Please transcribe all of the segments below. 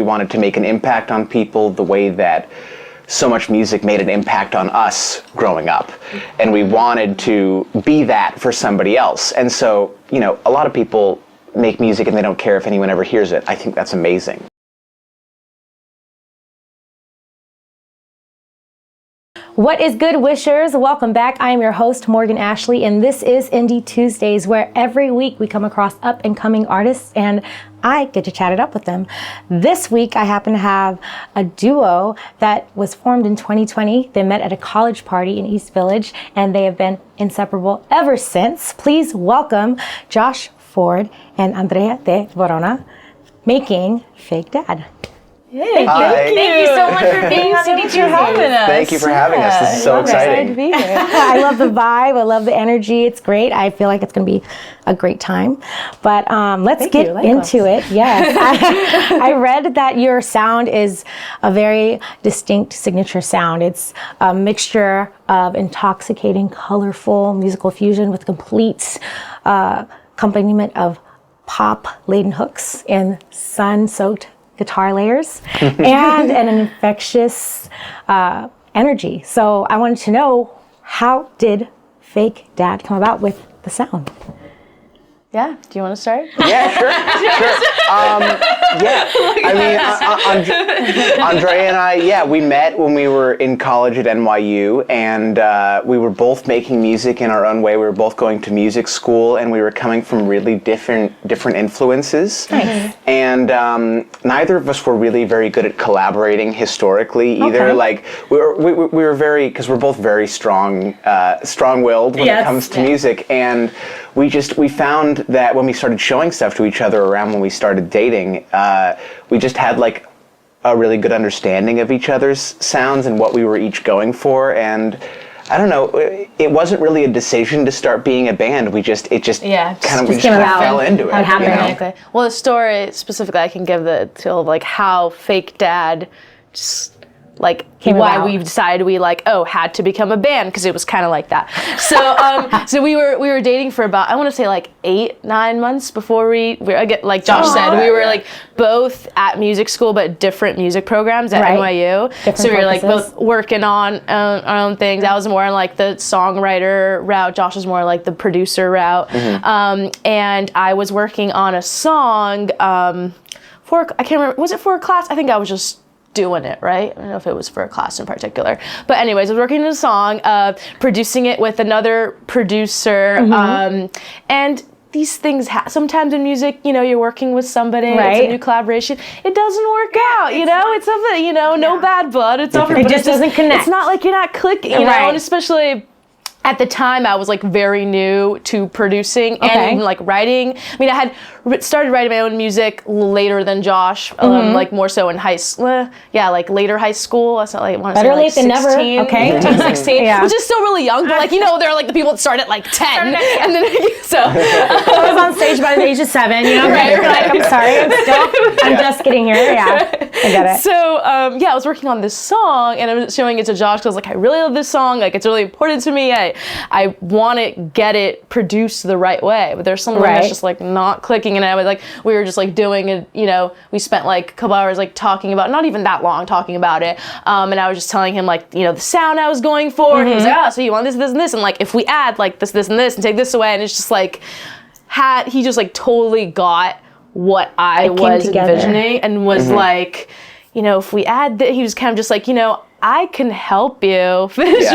wanted to make an impact on people the way that so much music made an impact on us growing up. And we wanted to be that for somebody else. And so, you know, a lot of people make music and they don't care if anyone ever hears it. I think that's amazing. What is good, wishers? Welcome back. I am your host, Morgan Ashley, and this is Indie Tuesdays, where every week we come across up-and-coming artists and I get to chat it up with them. This week, I happen to have a duo that was formed in 2020. They met at a college party in East Village, and they have been inseparable ever since. Please welcome Josh Ford and Andrea de Verona, making Fake Dad. Hey, Hi. thank you so much for being on Indie Tuesdays. Thank you for having us. This is so exciting. To be here. I love the vibe. I love the energy. It's great. I feel like it's going to be a great time. But let's get into it. Yes. I read that your sound is a very distinct signature sound. It's a mixture of intoxicating, colorful musical fusion with complete accompaniment of pop-laden hooks and sun-soaked guitar layers and an infectious energy. So I wanted to know, how did Fake Dad come about with the sound? Yeah, do you want to start? Yeah, sure. Andrea and I, we met when we were in college at NYU, and we were both making music in our own way. We were both going to music school, and we were coming from really different influences. Nice. And neither of us were really very good at collaborating historically either. Okay. Like we were very, because we're both very strong-willed when it comes to music, and we found that when we started showing stuff to each other around when we started dating, we just had like a really good understanding of each other's sounds and what we were each going for. And I don't know, it wasn't really a decision to start being a band. We just kind of fell into it. How it happened. You know? Well, the story specifically I can give to like how Fake Dad just like why we decided we had to become a band, because it was kind of like that. So so we were dating for about, I want to say like 8-9 months before like Josh said, we were like both at music school but different music programs at NYU. Different so we were like both working on our own things. I was more on like the songwriter route. Josh was more like the producer route. Mm-hmm. And I was working on a song for, I can't remember, was it for a class? I think I was just doing it, right? I don't know if it was for a class in particular. But anyways, I was working on a song, producing it with another producer, and these things sometimes in music, you know, you're working with somebody, it's a new collaboration, it doesn't work out, you know, it's something, you know, no bad blood, it's over, it just doesn't connect. It's not like you're not clicking, you know, and especially at the time, I was like very new to producing and even like writing. I mean, I had started writing my own music later than Josh, like more so in like later high school. I want to say like 16. Better late than never. Okay, 16, which is still really young. But like, you know, there are like the people that start at like 10, and then so I was on stage by the age of 7. You know, right? Like, I'm sorry, I'm just getting here. Yeah, I get it. So I was working on this song, and I was showing it to Josh because I was like, I really love this song. Like, it's really important to me. I want to get it produced the right way, but there's something that's just like not clicking. And I was like, we were just like doing it, you know, we spent like a couple hours like talking about, not even that long talking about it. And I was just telling him like, you know, the sound I was going for. And he was like, so you want this, this, and this. And like, if we add like this, this, and this and take this away. And it's just like, he just like totally got what I was envisioning and was like, you know, if we add that, he was kind of just like, you know, I can help you finish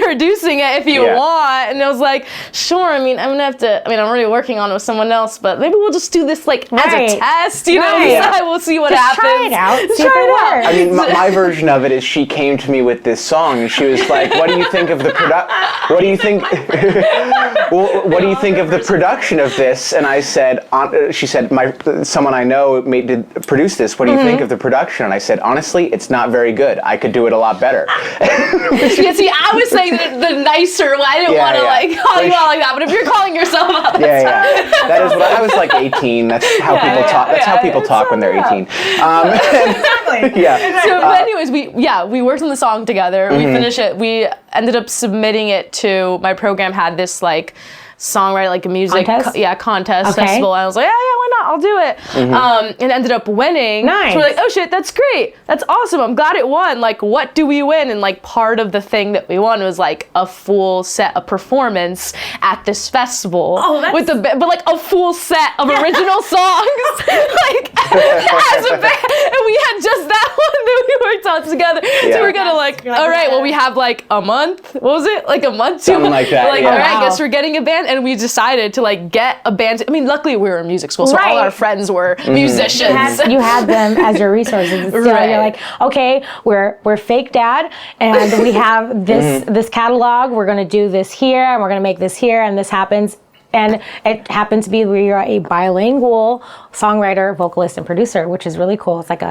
reducing it if you want. And I was like, sure, I mean, I'm already working on it with someone else, but maybe we'll just do this like as a test, you know, we'll see what happens. Try it out, see if it works. I mean, my version of it is she came to me with this song and she was like, what do you think of the what do you think what do you think of the production of this? And I said, she said, someone I know did produce this. What do you think of the production? And I said, honestly, it's not very good. I could do it a lot better. See, I was saying the nicer way. I didn't want to like call you out like that, but if you're calling yourself out, that is what I was like 18. That's how people talk. That's how people talk when they're 18. Exactly. So, but anyways, we worked on the song together. We finished it. We ended up submitting it to my program. Had this like songwriting, like a music contest Okay. festival. And I was like, yeah, why not? I'll do it. And ended up winning. Nice. So we're like, oh shit, that's great. That's awesome. I'm glad it won. Like, what do we win? And like part of the thing that we won was like a full set of performance at this festival with but like a full set of original songs, like as a band. And we had just that one that we worked on together. Yeah. So we're gonna like, all right, well we have like a month. What was it? Like a month? Something like that. Like, yeah. all right, I guess we're getting a band, and we decided to like get a band. I mean, luckily we were in music school, so all our friends were musicians. You had them as your resources. And still, Right. You're like, okay, we're fake dad, and we have this catalog. We're gonna do this here, and we're gonna make this here, and this happens. And it happens to be we are a bilingual songwriter, vocalist, and producer, which is really cool. It's like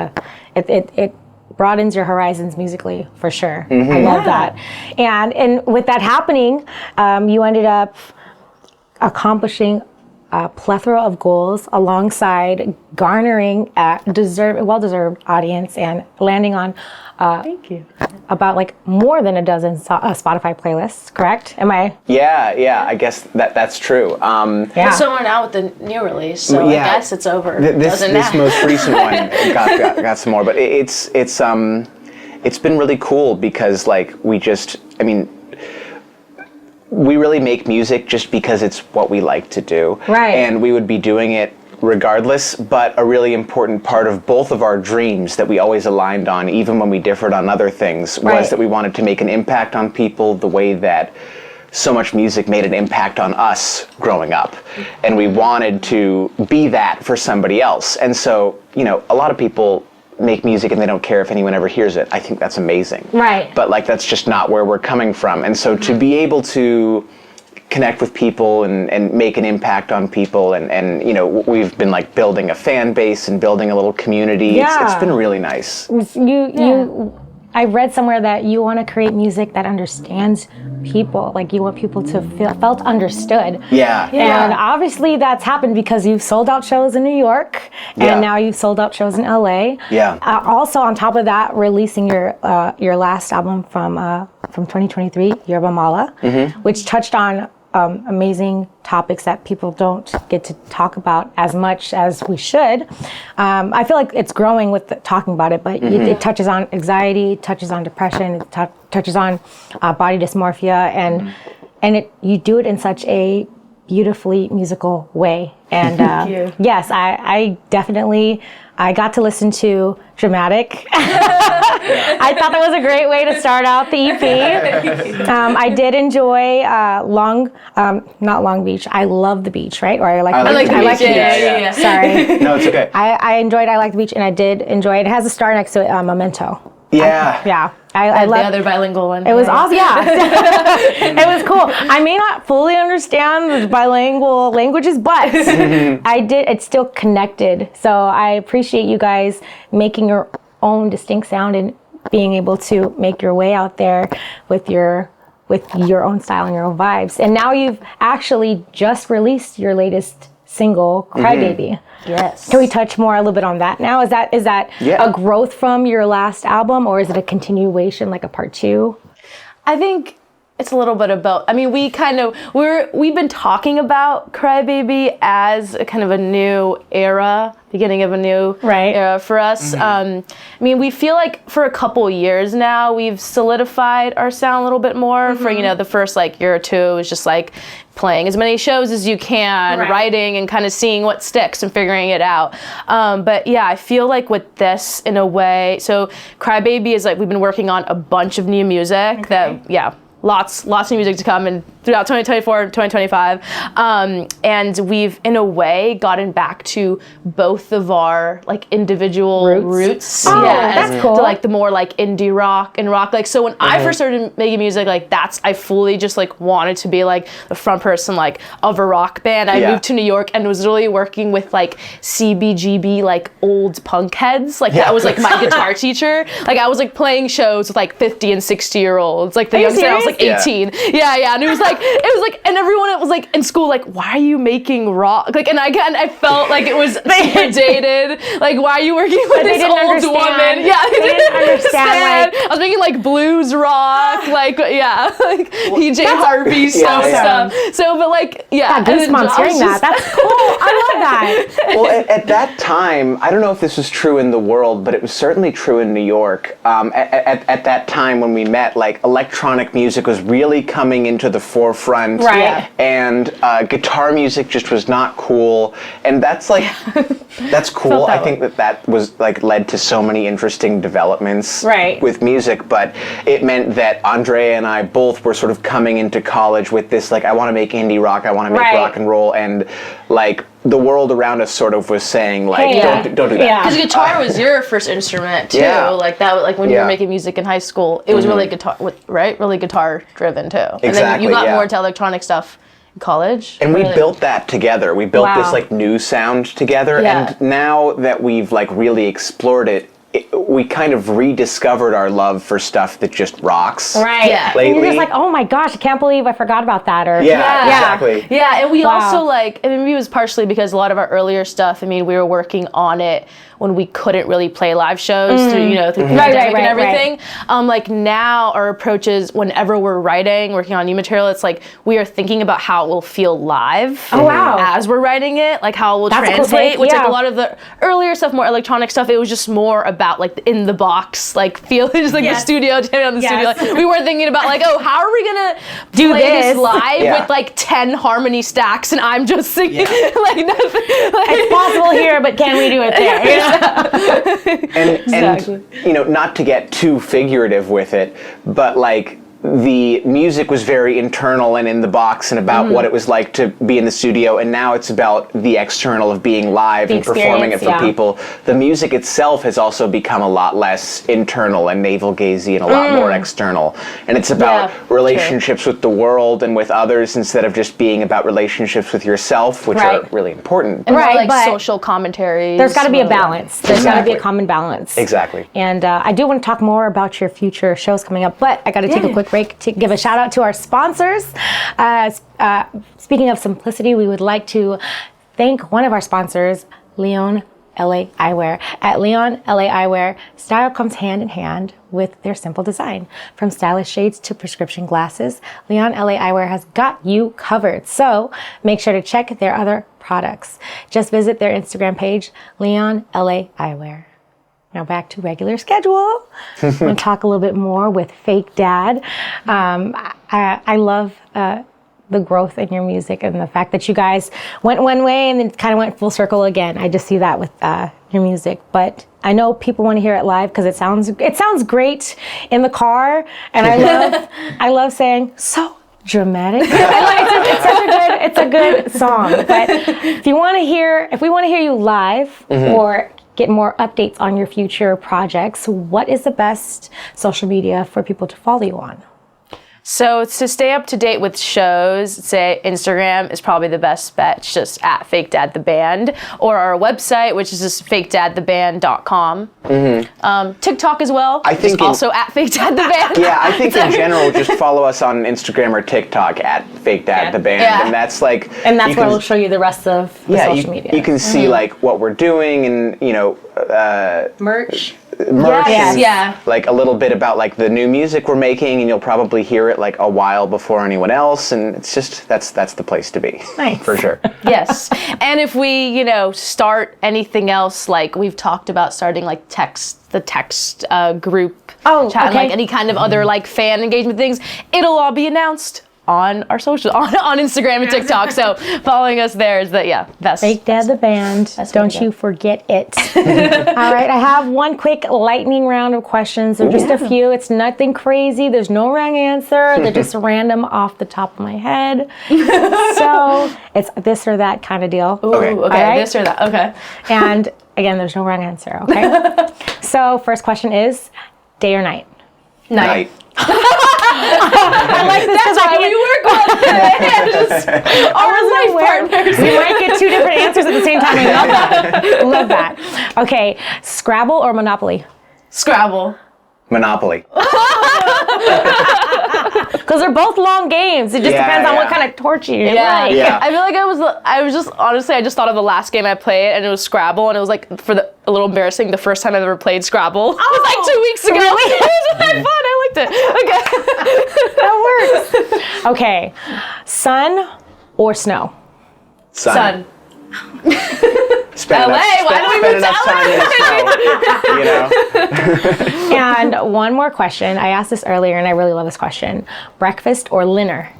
it broadens your horizons musically for sure. I love that. And with that happening, you ended up accomplishing a plethora of goals alongside garnering a well-deserved audience and landing on Thank you. about like more than a dozen Spotify playlists, correct? Am I? Yeah, I guess that's true. Yeah. So we're now with the new release, so Yeah. I guess it's over. This most recent one got some more, but it's been really cool because like we really make music just because it's what we like to do. Right. And we would be doing it regardless, but a really important part of both of our dreams that we always aligned on, even when we differed on other things, was that we wanted to make an impact on people the way that so much music made an impact on us growing up. And we wanted to be that for somebody else. And so, a lot of people make music and they don't care if anyone ever hears it. I think that's amazing. Right. But like that's just not where we're coming from. And so to be able to connect with people and make an impact on people and we've been like building a fan base and building a little community. Yeah. It's been really nice. I read somewhere that you want to create music that understands people. Like you want people to feel felt understood. Yeah. And obviously that's happened because you've sold out shows in New York and now you've sold out shows in LA. Yeah. Also on top of that, releasing your last album from 2023, Yerba Mala, which touched on amazing topics that people don't get to talk about as much as we should. I feel like it's growing with talking about it, but it touches on anxiety, touches on depression, it touches on body dysmorphia, and you do it in such a beautifully musical way. And yes, I definitely got to listen to Dramatic. I thought that was a great way to start out the EP. I did enjoy not Long Beach. I love the beach, right? Or I like the beach. Yeah. Sorry. No, it's okay. I enjoyed I Like the Beach, and I did enjoy it. It has a star next to it, Memento. Yeah. I The love other bilingual one. it. Was awesome. Yeah. It was cool. I may not fully understand the bilingual languages, but it's still connected. So I appreciate you guys making your own distinct sound and being able to make your way out there with your own style and your own vibes. And now you've actually just released your latest single, Crybaby. Yes. Can we touch more a little bit on that now? Is that a growth from your last album, or is it a continuation, like a part 2? I think it's a little bit of both. I mean, we've been talking about Crybaby as a kind of a new era, beginning of a new era for us. I mean, we feel like for a couple years now, we've solidified our sound a little bit more. For, the first like year or two was just like playing as many shows as you can, writing and kind of seeing what sticks and figuring it out. But yeah, I feel like with this in a way, so Crybaby is like, we've been working on a bunch of new music lots of new music to come and throughout 2024 and 2025. And we've, in a way, gotten back to both of our like individual roots. Oh, that's cool. To like the more like indie rock and rock. Like, so when I first started making music, like I fully just like wanted to be like the front person like of a rock band. I moved to New York and was really working with like CBGB, like old punk heads. Like that was like my guitar teacher. Like I was like playing shows with like 50 and 60-year-olds. Like the youngster, I was like, like 18. Yeah. And it was like, and everyone was like in school, like, why are you making rock? Like, and I felt like it was super dated. Like, why are you working with this old woman? Yeah, they didn't understand. I was making like blues rock, like PJ Harvey stuff. So, but like, goosebumps hearing that. That's cool. I love that. Well, at that time, I don't know if this was true in the world, but it was certainly true in New York. At that time when we met, like, electronic music was really coming into the forefront. Right. And guitar music just was not cool. And that's like, that's cool. I think that was like led to so many interesting developments with music, but it meant that Andrea and I both were sort of coming into college with this, like, I want to make indie rock, I want to make rock and roll, and like the world around us sort of was saying, like, don't do that. Because guitar was your first instrument too. Like that, like when you were making music in high school, it was really guitar, right? Really guitar driven too. And then you got more into electronic stuff in college. And we built that together. We built this like new sound together. And now that we've like really explored it, we kind of rediscovered our love for stuff that just rocks. Right. Yeah. Lately. And you're just like, oh my gosh, I can't believe I forgot about that. Or exactly. Yeah, and we also like, I mean, maybe it was partially because a lot of our earlier stuff, I mean, we were working on it when we couldn't really play live shows through pandemic and everything. Like now our approach is whenever we're working on new material, it's like we are thinking about how it will feel live as we're writing it, like how it will translate, which like a lot of the earlier stuff, more electronic stuff, it was just more about like the in the box, like feel just like the studio, jamming on the studio. Like, we weren't thinking about like, oh, how are we gonna do this live with like 10 harmony stacks and I'm just singing like nothing. Like, it's possible here, but can we do it there? And you know, not to get too figurative with it, but like the music was very internal and in the box and about what it was like to be in the studio, and now it's about the external of being live and performing it for people. The music itself has also become a lot less internal and navel-gazing and a lot more external, and it's about relationships with the world and with others instead of just being about relationships with yourself, which are really important. And like social commentaries. There's got to be a balance. There's got to be a common balance. Exactly. And I do want to talk more about your future shows coming up, but I got to take a quick break to give a shout out to our sponsors. Speaking of simplicity, we would like to thank one of our sponsors, Leon LA Eyewear. At Leon LA Eyewear, style comes hand in hand with their simple design. From stylish shades to prescription glasses, Leon LA Eyewear has got you covered. So make sure to check their other products. Just visit their Instagram page, Leon LA Eyewear. Now back to regular schedule. I'm going to talk a little bit more with Fake Dad. I love the growth in your music and the fact that you guys went one way and then kind of went full circle again. I just see that with your music. But I know people want to hear it live because it sounds great in the car, and I love saying so dramatic. It's a good song. But if we want to hear you live or get more updates on your future projects, what is the best social media for people to follow you on? So to stay up to date with shows, say Instagram is probably the best bet. It's just at Fake Dad the Band, or our website, which is just fakedadtheband.com. TikTok as well. I think also at Fake Dad the Band. Yeah, I think in general, just follow us on Instagram or TikTok at Fake Dad the Band, and that's like. And that's where we'll show you the rest of the social media. You can see like what we're doing, and merch. And like a little bit about like the new music we're making, and you'll probably hear it like a while before anyone else, and it's just that's the place to be. Nice. For sure. Yes. And if we start anything else, like we've talked about starting like the text group chat, and like any kind of other like fan engagement things, it'll all be announced on our social, on Instagram and TikTok. So following us there is best. Fake Dad the Band. Don't you forget it. All right, I have one quick lightning round of questions. They're just a few. It's nothing crazy. There's no wrong answer. They're just random off the top of my head. So it's this or that kind of deal. Ooh, okay. Right? This or that. Okay. And again, there's no wrong answer. Okay. So first question is, day or night? Night. I like this because we work on it. my partners. We might get two different answers at the same time. I love that. Love that. Okay, Scrabble or Monopoly? Scrabble. Monopoly. Because they're both long games. It just depends on what kind of torture you like. Yeah. I feel like I was just, honestly, I just thought of the last game I played, and it was Scrabble, and it was like, a little embarrassing, the first time I've ever played Scrabble. It was like 2 weeks ago. Really? It was really fun. I liked it. Okay. That works. Okay. Sun or snow? Sun. LA, why do we move to LA? And one more question. I asked this earlier, and I really love this question. Breakfast or dinner?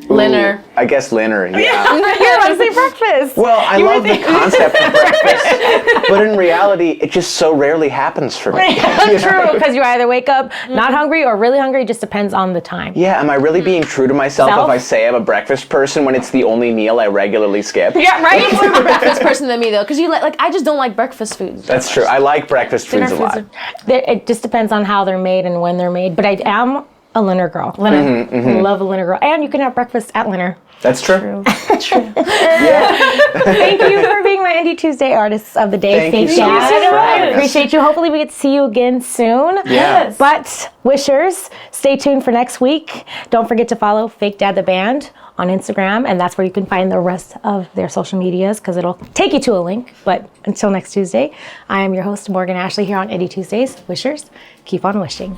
Dinner. I guess dinner, yeah. You're about to say breakfast. Well, I love the concept of breakfast, but in reality, it just so rarely happens for me. True, because you either wake up not hungry or really hungry. It just depends on the time. Yeah, am I really being true to myself if I say I'm a breakfast person when it's the only meal I regularly skip? Yeah, right? You're more of a breakfast person than me, though, because you like I just don't like breakfast foods. That's true. I like breakfast foods a lot. It just depends on how they're made and when they're made. But I am a dinner girl. Love a dinner girl. And you can have breakfast at dinner. That's true. True. Thank you for being my Indie Tuesday Artists of the Day. Thank you so much. I appreciate you. Hopefully we get to see you again soon. Yes. But wishers, stay tuned for next week. Don't forget to follow Fake Dad the Band on Instagram, and that's where you can find the rest of their social medias because it'll take you to a link. But until next Tuesday, I am your host, Morgan Ashley, here on Indie Tuesdays. Wishers, keep on wishing.